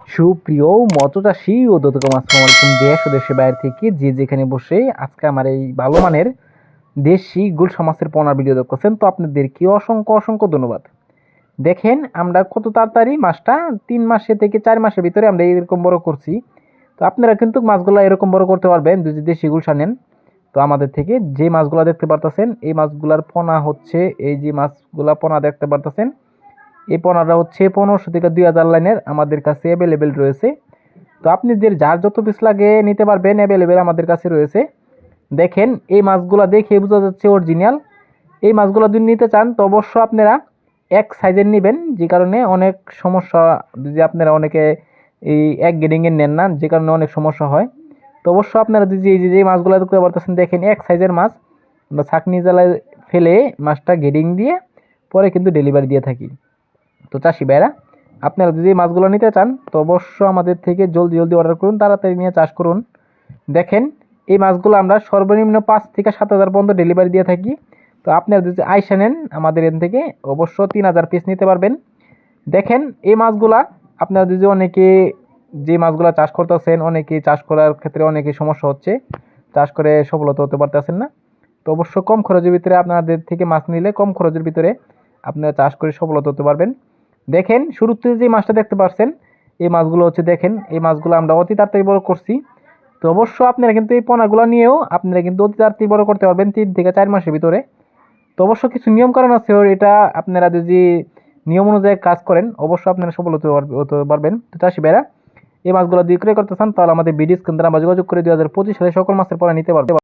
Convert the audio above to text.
সুপ্রিয় মৎস্যচাষী ও দর্শক, আসসালামু আলাইকুম। দেশ ও দেশের বাইরে থেকে যে যেখানে বসে আজকে আমার এই ভালো মানের দেশি গুলশা মাছের পোনার ভিডিও দেখতেছেন, তো আপনাদেরকে অসংখ্য অসংখ্য ধন্যবাদ। দেখেন আমরা কত তাড়াতাড়ি মাছটা 3 মাসে থেকে 4 মাসের ভিতরে আমরা এরকম বড় করছি। তো আপনারা কিন্তু মাছগুলো এরকম বড় করতে পারবেন যদি দেশি গুলশা নেন। তো আমাদের থেকে যে মাছগুলো দেখতে পারতেছেন, এই মাছগুলার পোনা হচ্ছে, এই যে মাছগুলা পোনা দেখতে পারতেছেন, এই পোনাটা হচ্ছে 1500 থেকে 2000 লাইনের আমাদের কাছে অ্যাভেলেবেল রয়েছে। তো আপনাদের যার যত পিস লাগে নিতে পারবেন, অ্যাভেলেবেল আমাদের কাছে রয়েছে। দেখেন এই মাছগুলো দেখে বোঝা যাচ্ছে অরিজিনাল। এই মাছগুলো যদি নিতে চান তো অবশ্য আপনারা এক সাইজের নেবেন, যে কারণে অনেক সমস্যা, যদি আপনারা অনেকে এই এক গ্রেডিংয়ের নেন না, যে কারণে অনেক সমস্যা হয়। তো অবশ্য আপনারা যদি এই যে মাছগুলো দেখতে পারতেছেন, দেখেন এক সাইজের মাছ আমরা ছাঁকনি জ্বালায় ফেলে মাছটা গ্রেডিং দিয়ে পরে কিন্তু ডেলিভারি দিয়ে থাকি। তো চাষি ভাইরা, আপনারা যদি মাছগুলো নিতে চান তো অবশ্য আমাদের থেকে জলদি জলদি অর্ডার করুন, তাড়াতাড়ি নিয়ে চাষ করুন। দেখেন এই মাছগুলো আমরা সর্বনিম্ন 5 থেকে 7 হাজার পর্যন্ত ডেলিভারি দিয়ে থাকি। তো আপনারা যদি আইসা নেন আমাদের এখান থেকে অবশ্য 3000 পিস নিতে পারবেন। দেখেন এই মাছগুলা আপনারা যদি অনেকে যে মাছগুলা চাষ করতেছেন, অনেকে চাষ করার ক্ষেত্রে অনেকে সমস্যা হচ্ছে, চাষ করে সফলতা হতে পারতেছেন না। তো অবশ্য কম খরচের ভিতরে আপনাদের থেকে মাছ নিলে কম খরচের ভিতরে আপনারা চাষ করে সফলতা হতে পারবেন। দেখেন শুরুতে যে মাছটা দেখতে পাচ্ছেন, এই মাছগুলো হচ্ছে, দেখেন এই মাছগুলো আমরা অতি তাড়াতাড়ি বড় করছি। তো অবশ্য আপনারা কিন্তু এই পোনাগুলো নিয়েও আপনারা কিন্তু অতি তাড়াতাড়ি বড় করতে পারবেন 3 থেকে 4 মাসের ভিতরে। তো অবশ্য কিছু নিয়ম কারণ আছে, এটা আপনারা যদি নিয়ম অনুযায়ী কাজ করেন অবশ্য আপনারা সফল হতে পারবেন। তো চাষি ভাইরা, এই মাছগুলো বিক্রয় করতে চান তাহলে আমাদের বিডি স্ক্রিন দ্বারা যোগাযোগ করে 2025 সালে সকল মাছের পোনা নিতে পারবেন।